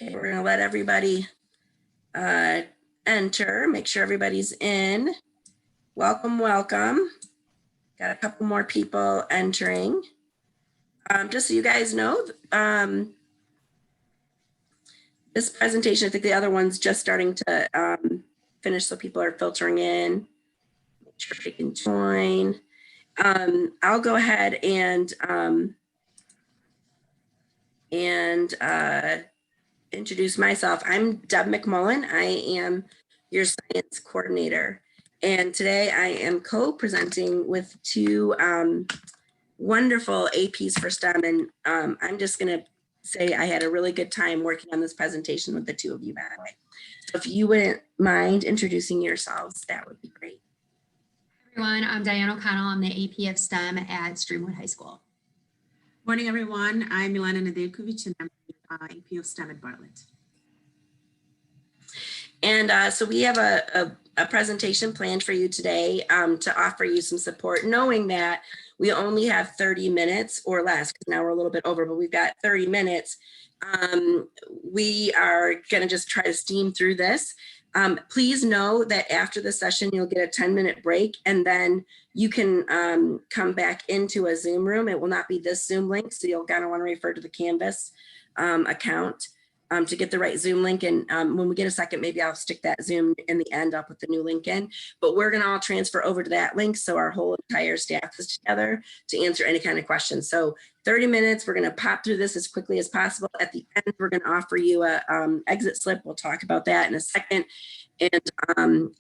Okay, we're gonna let everybody enter, make sure everybody's in. Welcome, welcome. Got a couple more people entering. Just so you guys know, this presentation, I think the other one's just starting to finish, so people are filtering in. Make sure they can join. I'll go ahead and introduce myself. I'm Deb McMullen. I am your science coordinator. And today I am co-presenting with two wonderful APs for STEM. And I'm just going to say I had a really good time working on this presentation with the two of you, by the way. So if you wouldn't mind introducing yourselves, that would be great. Everyone, I'm Diane O'Connell. I'm the AP of STEM at Streamwood High School. Morning, everyone. I'm Milana Nedeljkovic, and I'm AP of STEM at Bartlett. And so we have a presentation planned for you today to offer you some support, knowing that we only have 30 minutes or less, because now we're a little bit over, but we've got 30 minutes. We are going to just try to steam through this. Please know that after the session, you'll get a 10-minute break, and then you can come back into a Zoom room. It will not be this Zoom link, so you'll kind of want to refer to the Canvas account to get the right Zoom link. And when we get a second, maybe I'll stick that Zoom in the end. I'll put the new link in, but we're going to all transfer over to that link, so our whole entire staff is together to answer any kind of questions. So 30 minutes, we're going to pop through this as quickly as possible. At the end, we're going to offer you a exit slip. We'll talk about that in a second.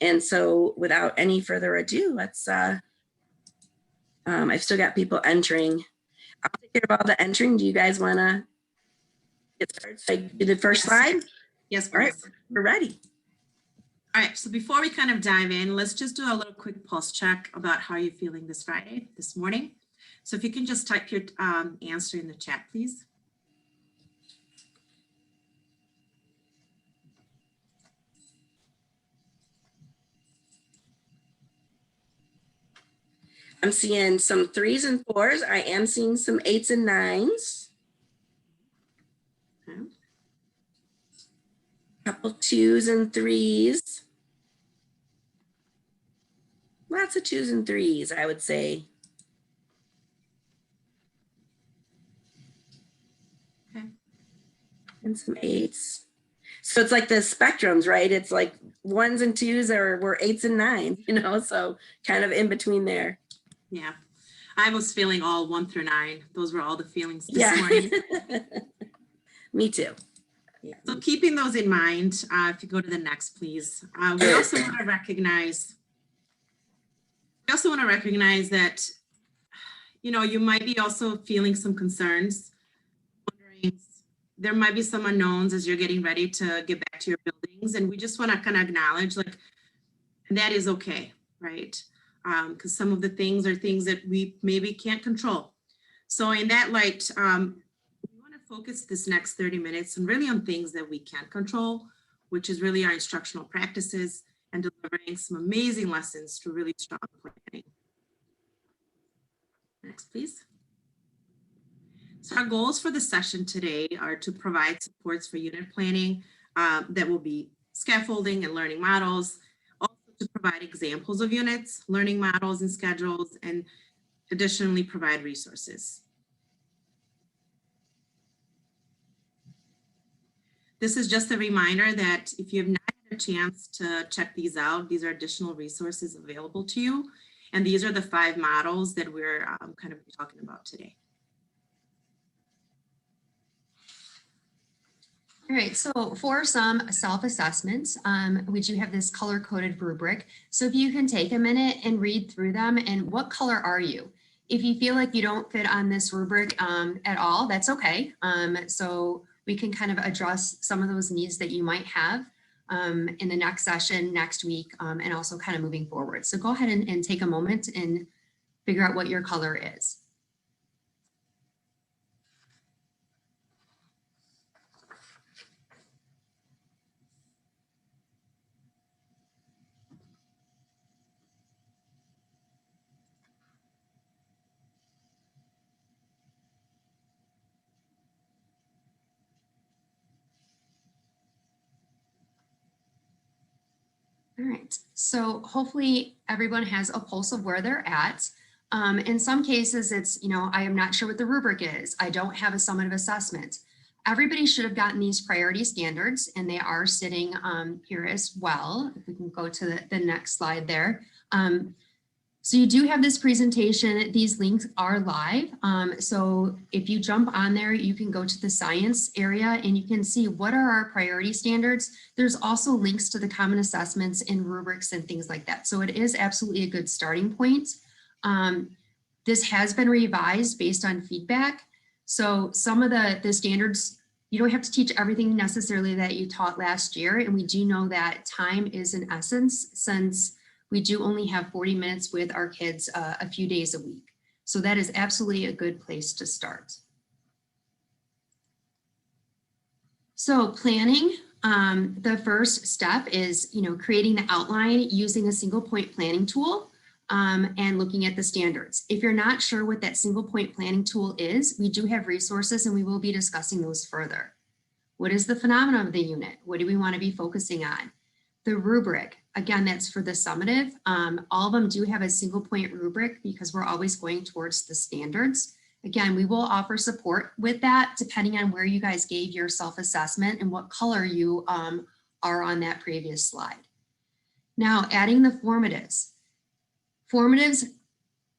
And so without any further ado, let's, I've still got people entering. I'll take care of all the entering. Do you guys want to get started? So I do the first slide? Yes, all right, we're ready. All right, so before we kind of dive in, let's just do a little quick pulse check about how you're feeling this Friday, this morning. So if you can just type your answer in the chat, please. I'm seeing some 3s and 4s. I am seeing some 8s and 9s. Okay. Couple 2s and 3s. Lots of 2s and 3s, I would say. Okay. And some 8s. So it's like the spectrums, right? It's like 1s and 2s were 8s and 9s, you know, so kind of in between there. Yeah, I was feeling all 1 through 9. Those were all the feelings this morning. Me too. Yeah. So keeping those in mind, if you go to the next, please. We also want to recognize that, you know, you might be also feeling some concerns, wondering, there might be some unknowns as you're getting ready to get back to your buildings. And we just want to kind of acknowledge, like, that is okay, right? Because some of the things are things that we maybe can't control. So in that light, we want to focus this next 30 minutes and really on things that we can control, which is really our instructional practices and delivering some amazing lessons to really strong planning. Next, please. So our goals for the session today are to provide supports for unit planning that will be scaffolding and learning models, to provide examples of units, learning models and schedules, and additionally provide resources. This is just a reminder that if you have not had a chance to check these out, these are additional resources available to you. And these are the 5 models that we're kind of talking about today. All right, so for some self-assessments, we do have this color-coded rubric. So if you can take a minute and read through them, and what color are you? If you feel like you don't fit on this rubric at all, that's okay. So we can kind of address some of those needs that you might have in the next session, next week, and also kind of moving forward. So go ahead and take a moment and figure out what your color is. All right, so hopefully everyone has a pulse of where they're at. In some cases, it's, I am not sure what the rubric is. I don't have a summative assessment. Everybody should have gotten these priority standards, and they are sitting here as well. If we can go to the next slide there. So you do have this presentation. These links are live. So if you jump on there, you can go to the science area and you can see what are our priority standards. There's also links to the common assessments and rubrics and things like that. So it is absolutely a good starting point. This has been revised based on feedback. So some of the standards, you don't have to teach everything necessarily that you taught last year. And we do know that time is an essence, since we do only have 40 minutes with our kids a few days a week. So that is absolutely a good place to start. So planning, the first step is, creating the outline using a single point planning tool and looking at the standards. If you're not sure what that single point planning tool is, we do have resources and we will be discussing those further. What is the phenomenon of the unit? What do we want to be focusing on? The rubric, again, that's for the summative. All of them do have a single point rubric because we're always going towards the standards. Again, we will offer support with that depending on where you guys gave your self-assessment and what color you are on that previous slide. Now, adding the formatives. Formatives,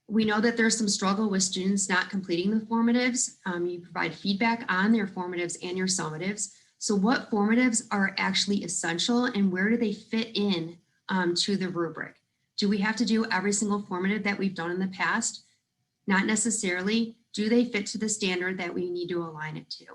we know that there's some struggle with students not completing the formatives. You provide feedback on their formatives and your summatives. So what formatives are actually essential and where do they fit in to the rubric? Do we have to do every single formative that we've done in the past? Not necessarily. Do they fit to the standard that we need to align it to?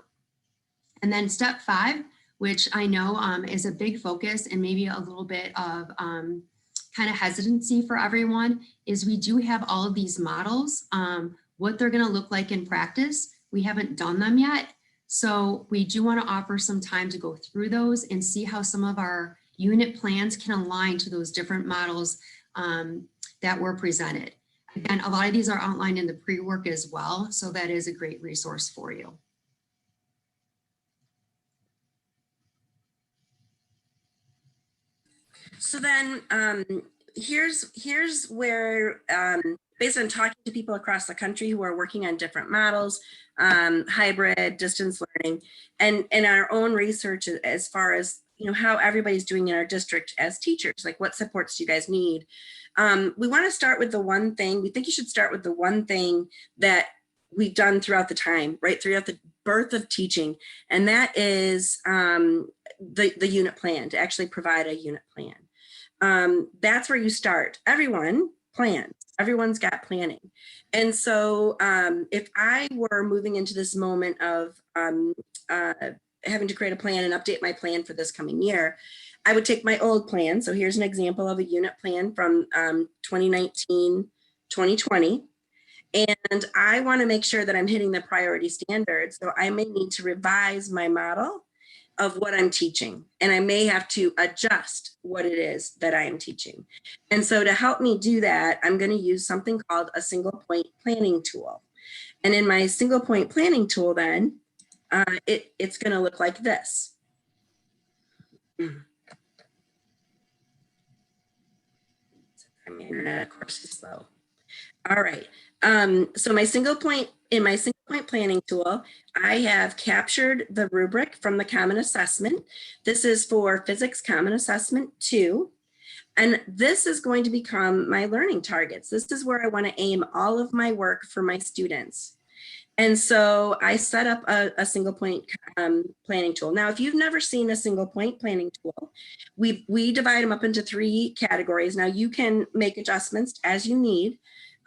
And then step 5, which I know is a big focus and maybe a little bit of kind of hesitancy for everyone, is we do have all of these models, what they're going to look like in practice. We haven't done them yet. So we do want to offer some time to go through those and see how some of our unit plans can align to those different models that were presented. Again, a lot of these are outlined in the pre-work as well, so that is a great resource for you. So then here's where, based on talking to people across the country who are working on different models, hybrid, distance learning, and our own research as far as, how everybody's doing in our district as teachers, like what supports do you guys need? We want to start with the one thing, we think you should start with the one thing that we've done throughout the time, right? Throughout the birth of teaching. And that is the unit plan, to actually provide a unit plan. That's where you start. Everyone plans. Everyone's got planning. And so if I were moving into this moment of having to create a plan and update my plan for this coming year, I would take my old plan. So here's an example of a unit plan from 2019, 2020. And I want to make sure that I'm hitting the priority standards. So I may need to revise my model of what I'm teaching, and I may have to adjust what it is that I am teaching. And so to help me do that, I'm going to use something called a single point planning tool. And in my single point planning tool, then it's going to look like this. My internet, of course, is slow. All right. So in my single point planning tool, I have captured the rubric from the Common Assessment. This is for Physics Common Assessment 2. And this is going to become my learning targets. This is where I want to aim all of my work for my students. And so I set up a single point planning tool. Now, if you've never seen a single point planning tool, we divide them up into 3 categories. Now, you can make adjustments as you need.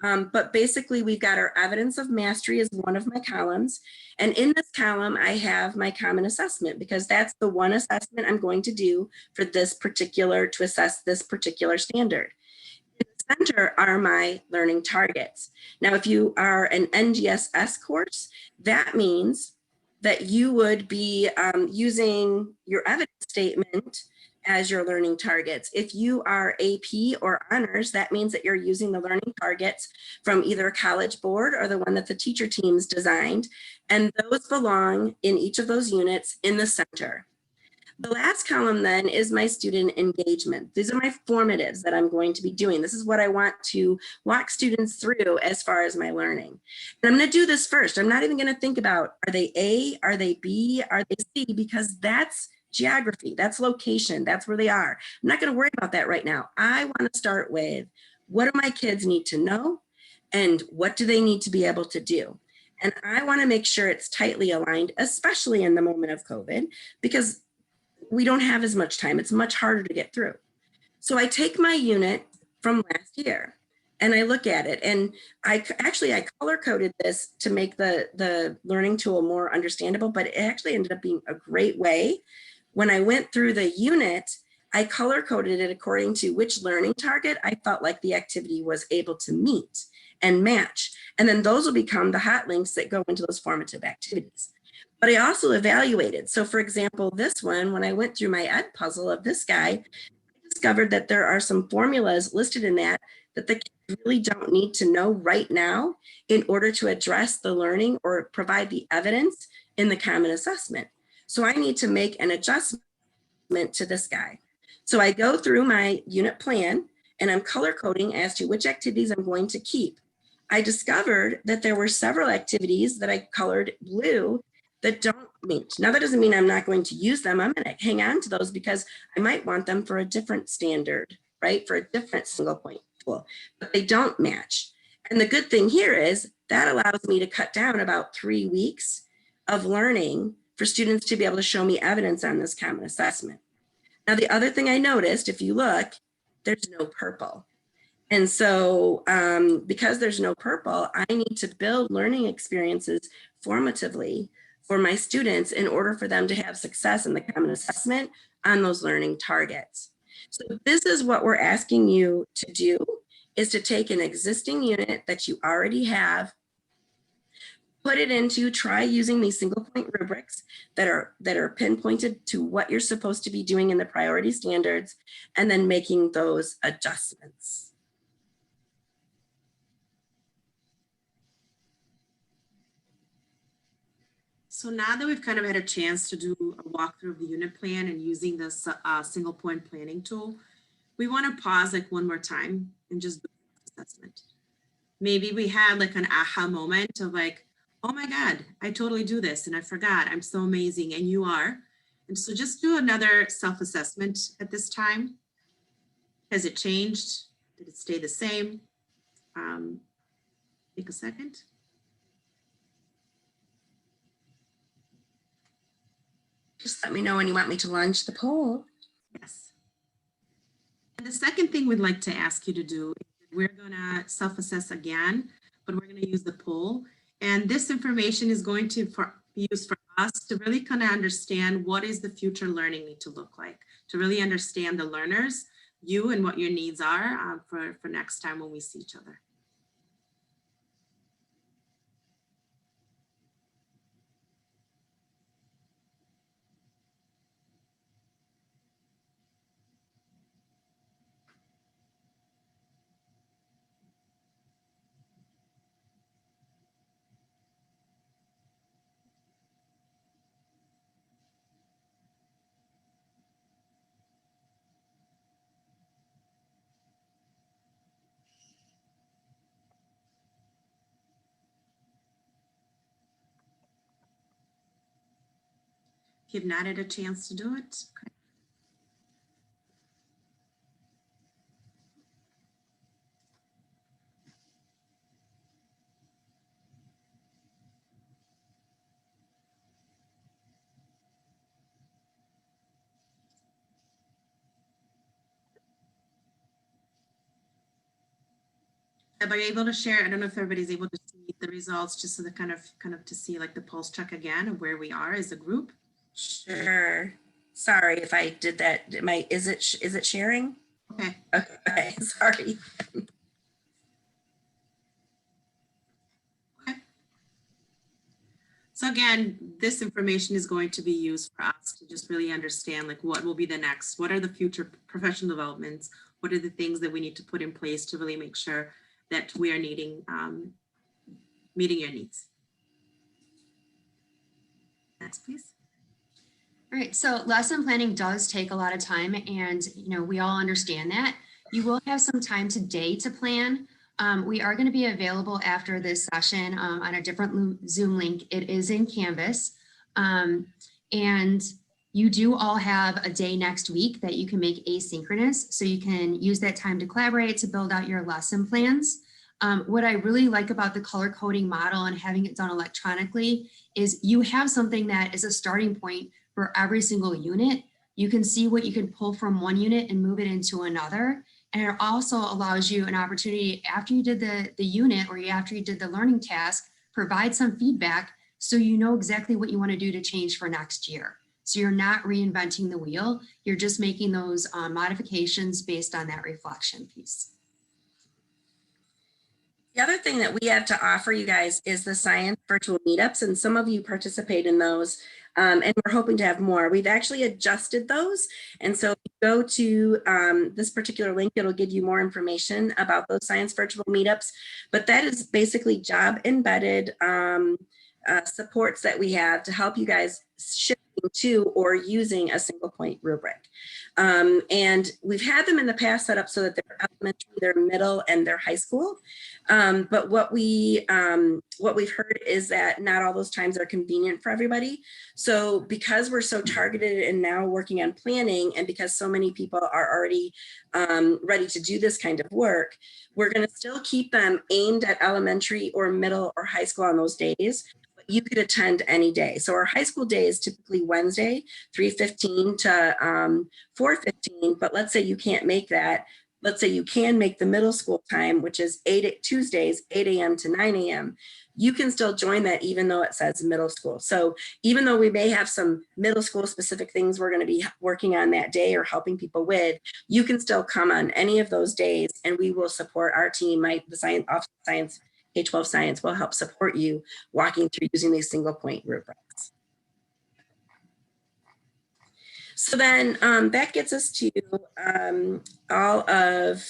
But basically, we've got our evidence of mastery as one of my columns. And in this column, I have my common assessment, because that's the one assessment I'm going to do for this particular, to assess this particular standard. In the center are my learning targets. Now, if you are an NGSS course, that means that you would be using your evidence statement as your learning targets. If you are AP or honors, that means that you're using the learning targets from either College Board or the one that the teacher teams designed. And those belong in each of those units in the center. The last column then is my student engagement. These are my formatives that I'm going to be doing. This is what I want to walk students through as far as my learning. And I'm going to do this first. I'm not even going to think about, are they A, are they B, are they C, because that's geography, that's location, that's where they are. I'm not going to worry about that right now. I want to start with, what do my kids need to know and what do they need to be able to do? And I want to make sure it's tightly aligned, especially in the moment of COVID, because we don't have as much time. It's much harder to get through. So I take my unit from last year and I look at it, and I color coded this to make the learning tool more understandable, but it actually ended up being a great way. When I went through the unit, I color coded it according to which learning target I felt like the activity was able to meet and match. And then those will become the hot links that go into those formative activities. But I also evaluated. So for example, this one, when I went through my ed puzzle of this guy, I discovered that there are some formulas listed in that the kids really don't need to know right now in order to address the learning or provide the evidence in the common assessment. So I need to make an adjustment to this guy. So I go through my unit plan and I'm color coding as to which activities I'm going to keep. I discovered that there were several activities that I colored blue that don't meet. Now that doesn't mean I'm not going to use them. I'm going to hang on to those because I might want them for a different standard, right? For a different single point tool, but they don't match. And the good thing here is that allows me to cut down about 3 weeks of learning for students to be able to show me evidence on this common assessment. Now, the other thing I noticed, if you look, there's no purple. And so because there's no purple, I need to build learning experiences formatively for my students in order for them to have success in the common assessment on those learning targets. So this is what we're asking you to do, is to take an existing unit that you already have, put it into, try using these single point rubrics that are pinpointed to what you're supposed to be doing in the priority standards, and then making those adjustments. So now that we've kind of had a chance to do a walkthrough of the unit plan and using this single point planning tool, we want to pause like one more time and just do an assessment. Maybe we had like an aha moment of like, oh my God, I totally do this and I forgot, I'm so amazing, and you are. And so just do another self-assessment at this time. Has it changed? Did it stay the same? Take a second. Just let me know when you want me to launch the poll. Yes. And the second thing we'd like to ask you to do is we're going to self-assess again, but we're going to use the poll. And this information is going to be used for us to really kind of understand what is the future learning need to look like, to really understand the learners, you, and what your needs are for next time when we see each other. If you've not had a chance to do it, okay. Are you able to share? I don't know if everybody's able to see the results, just so that kind of to see like the pulse check again of where we are as a group. Sure. Sorry if I did that. Is it sharing? Okay. Okay. Sorry. Okay. So again, this information is going to be used for us to just really understand like what will be the next, what are the future professional developments, what are the things that we need to put in place to really make sure that we are meeting your needs. Next, please. All right, so lesson planning does take a lot of time, and we all understand that. You will have some time today to plan. We are going to be available after this session on a different Zoom link. It is in Canvas. And you do all have a day next week that you can make asynchronous, so you can use that time to collaborate to build out your lesson plans. What I really like about the color coding model and having it done electronically is you have something that is a starting point for every single unit. You can see what you can pull from one unit and move it into another. And it also allows you an opportunity after you did the unit or after you did the learning task, provide some feedback so you know exactly what you want to do to change for next year. So you're not reinventing the wheel. You're just making those modifications based on that reflection piece. The other thing that we have to offer you guys is the science virtual meetups, and some of you participate in those, and we're hoping to have more. We've actually adjusted those, and so if you go to this particular link, it'll give you more information about those science virtual meetups, but that is basically job embedded supports that we have to help you guys shifting to or using a single point rubric. And we've had them in the past set up so that they're elementary, they're middle, and they're high school. But what we've heard is that not all those times are convenient for everybody. So because we're so targeted and now working on planning, and because so many people are already ready to do this kind of work, we're going to still keep them aimed at elementary or middle or high school on those days. But you could attend any day. So our high school day is typically Wednesday, 3:15 to 4:15. But let's say you can't make that. Let's say you can make the middle school time, which is Tuesdays, 8 a.m. to 9 a.m. You can still join that even though it says middle school. So even though we may have some middle school specific things we're going to be working on that day or helping people with, you can still come on any of those days and we will support our team. The Science Office of Science, K-12 Science will help support you walking through using these single point rubrics. So then that gets us to all of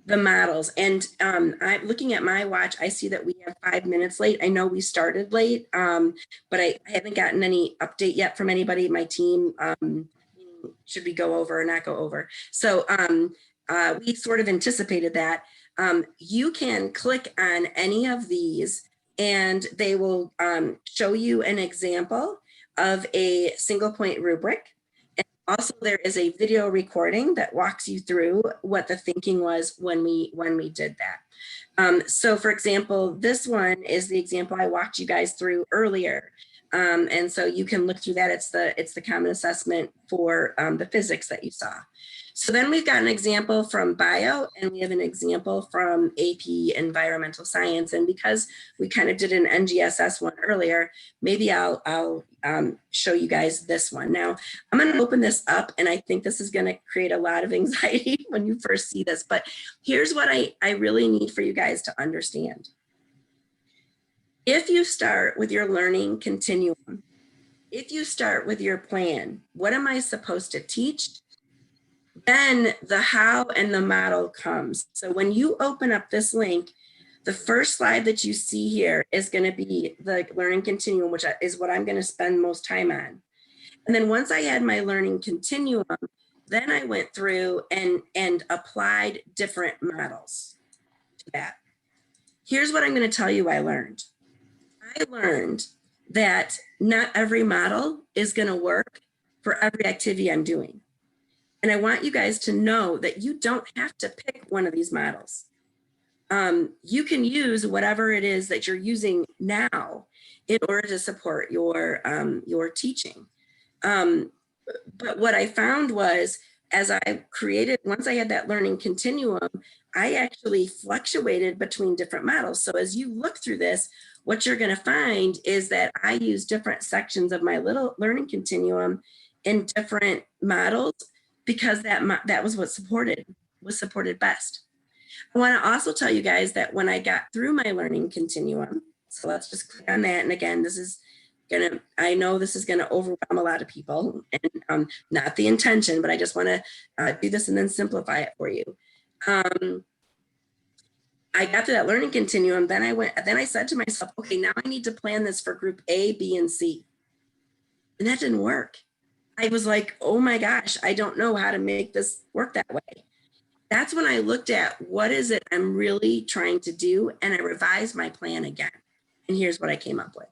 the models. And I'm looking at my watch. I see that we have 5 minutes late. I know we started late, but I haven't gotten any update yet from anybody. My team, should we go over or not go over? So we sort of anticipated that. You can click on any of these and they will show you an example of a single point rubric. Also, there is a video recording that walks you through what the thinking was when we did that. So for example, this one is the example I walked you guys through earlier. And so you can look through that. It's the common assessment for the physics that you saw. So then we've got an example from bio and we have an example from AP environmental science. And because we kind of did an NGSS one earlier, maybe I'll show you guys this one. Now I'm going to open this up and I think this is going to create a lot of anxiety when you first see this, but here's what I really need for you guys to understand. If you start with your learning continuum, if you start with your plan, what am I supposed to teach? Then the how and the model comes. So when you open up this link, the first slide that you see here is going to be the learning continuum, which is what I'm going to spend most time on. And then once I had my learning continuum, then I went through and applied different models to that. Here's what I'm going to tell you I learned. I learned that not every model is going to work for every activity I'm doing. And I want you guys to know that you don't have to pick one of these models. You can use whatever it is that you're using now in order to support your teaching. But what I found was, as I created, once I had that learning continuum, I actually fluctuated between different models. So as you look through this, what you're going to find is that I use different sections of my little learning continuum in different models because that was what was supported best. I want to also tell you guys that when I got through my learning continuum, so let's just click on that. And again, I know this is gonna overwhelm a lot of people, and not the intention, but I just want to do this and then simplify it for you. I got to that learning continuum, then I said to myself, okay, now I need to plan this for group A, B, and C. And that didn't work. I was like, oh my gosh, I don't know how to make this work that way. That's when I looked at what is it I'm really trying to do, and I revised my plan again. And here's what I came up with.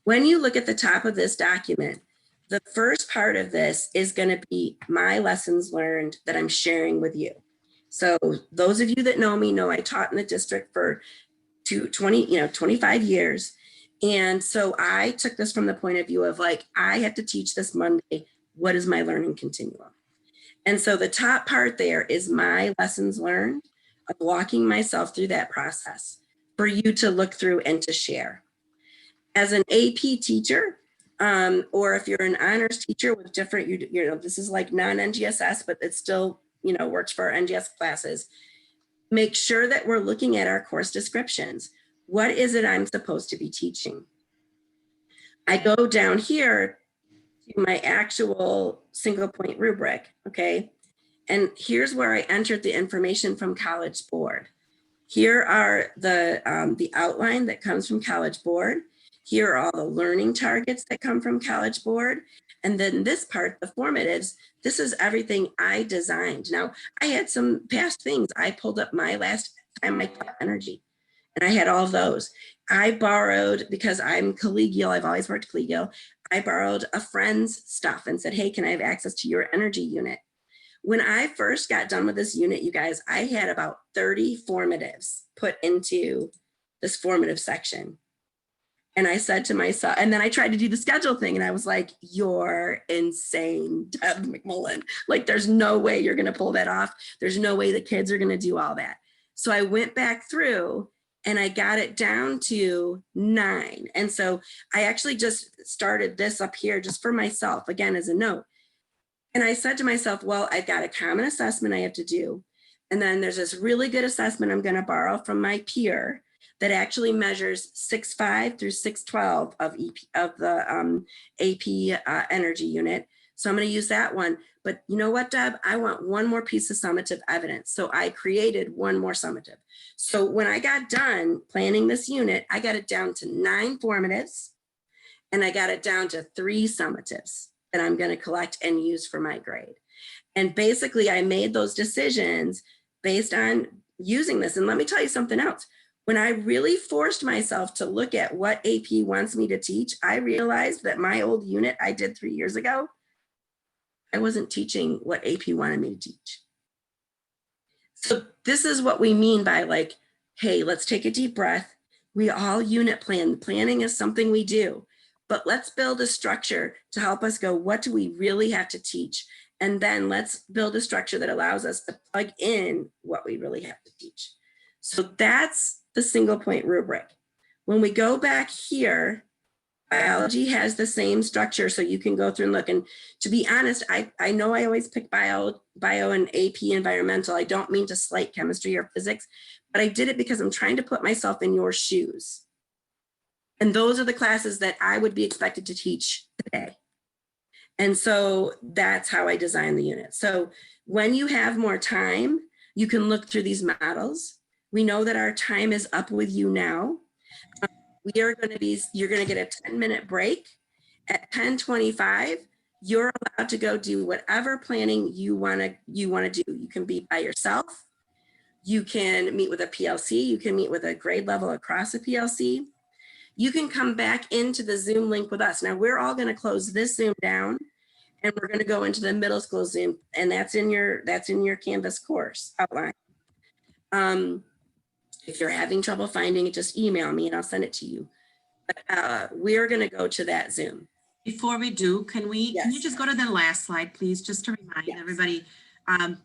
When you look at the top of this document, the first part of this is going to be my lessons learned that I'm sharing with you. So those of you that know me know I taught in the district for 25 years. And so I took this from the point of view of like, I have to teach this Monday. What is my learning continuum? And so the top part there is my lessons learned of walking myself through that process for you to look through and to share. As an AP teacher, or if you're an honors teacher with different, you know, this is like non-NGSS, but it still, you know, works for our NGS classes. Make sure that we're looking at our course descriptions. What is it I'm supposed to be teaching? I go down here to my actual single point rubric, okay? And here's where I entered the information from College Board. Here are the outline that comes from College Board. Here are all the learning targets that come from College Board. And then this part, the formatives, this is everything I designed. Now, I had some past things. I pulled up my last time I taught energy, and I had all those. I borrowed, because I'm collegial, I've always worked collegial, I borrowed a friend's stuff and said, hey, can I have access to your energy unit? When I first got done with this unit, you guys, I had about 30 formatives put into this formative section. And I said to myself, and then I tried to do the schedule thing, and I was like, you're insane, Deb McMullen. Like, there's no way you're going to pull that off. There's no way the kids are going to do all that. So I went back through and I got it down to 9. And so I actually just started this up here just for myself, again, as a note. And I said to myself, well, I've got a common assessment I have to do. And then there's this really good assessment I'm going to borrow from my peer that actually measures 6.5 through 6.12 of the AP energy unit. So I'm going to use that one. But you know what, Deb? I want one more piece of summative evidence. So I created one more summative. So when I got done planning this unit, I got it down to 9 formatives, and I got it down to 3 summatives that I'm going to collect and use for my grade. And basically, I made those decisions based on using this. And let me tell you something else. When I really forced myself to look at what AP wants me to teach, I realized that my old unit I did 3 years ago, I wasn't teaching what AP wanted me to teach. So this is what we mean by like, hey, let's take a deep breath. We all unit plan. Planning is something we do, but let's build a structure to help us go, what do we really have to teach? And then let's build a structure that allows us to plug in what we really have to teach. So that's the single point rubric. When we go back here, biology has the same structure, so you can go through and look. And to be honest, I know I always pick bio and AP environmental. I don't mean to slight chemistry or physics, but I did it because I'm trying to put myself in your shoes. And those are the classes that I would be expected to teach today. And so that's how I design the unit. So when you have more time, you can look through these models. We know that our time is up with you now. You're going to get a 10-minute break. At 10:25, you're allowed to go do whatever planning you want to do. You can be by yourself. You can meet with a PLC. You can meet with a grade level across a PLC. You can come back into the Zoom link with us. Now we're all going to close this Zoom down, and we're going to go into the middle school Zoom, and that's in your Canvas course outline. If you're having trouble finding it, just email me and I'll send it to you. But we're going to go to that Zoom. Before we do, can you just go to the last slide, please, just to remind everybody,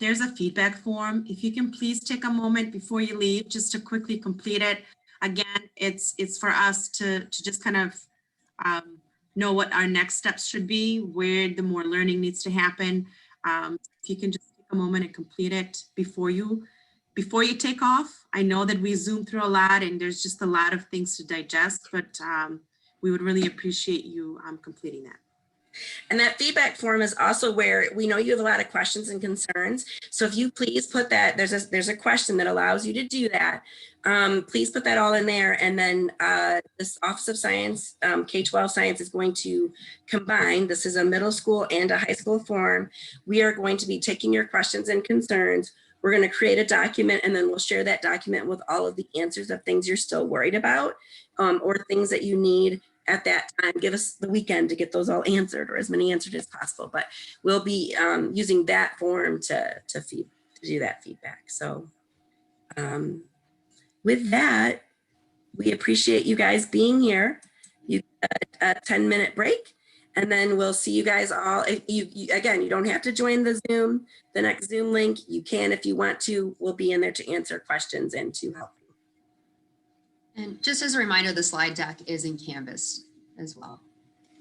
there's a feedback form. If you can please take a moment before you leave, just to quickly complete it. Again, it's for us to just kind of know what our next steps should be, where the more learning needs to happen. If you can just take a moment and complete it before you take off. I know that we zoom through a lot and there's just a lot of things to digest, but we would really appreciate you completing that. And that feedback form is also where we know you have a lot of questions and concerns. So if you please put that, there's a question that allows you to do that. Please put that all in there. And then this Office of Science, K-12 Science is going to combine, this is a middle school and a high school form. We are going to be taking your questions and concerns. We're going to create a document, and then we'll share that document with all of the answers of things you're still worried about, or things that you need at that time. Give us the weekend to get those all answered, or as many answered as possible. But we'll be using that form to do that feedback. So with that, we appreciate you guys being here. You a 10-minute break, and then we'll see you guys all. If again, you don't have to join the Zoom, the next Zoom link. You can if you want to. We'll be in there to answer questions and to help you. And just as a reminder, the slide deck is in Canvas as well.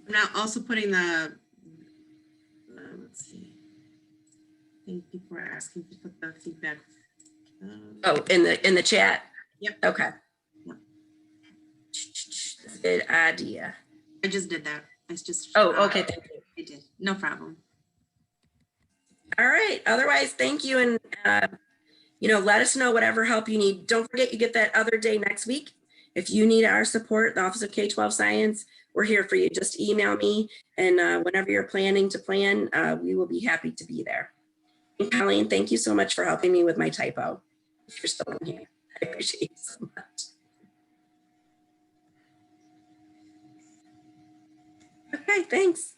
I'm now also putting the, let's see. I think people are asking to put the feedback. Oh, in the chat? Yep. Okay. Yep. Good idea. I just did that. It's just. Oh, okay. Thank you. I did. No problem. All right. Otherwise, thank you. And, let us know whatever help you need. Don't forget, you get that other day next week. If you need our support, the Office of K-12 Science, we're here for you. Just email me, and whenever you're planning to plan, we will be happy to be there. And Colleen, thank you so much for helping me with my typo. If you're still in here, I appreciate you so much. Okay, thanks.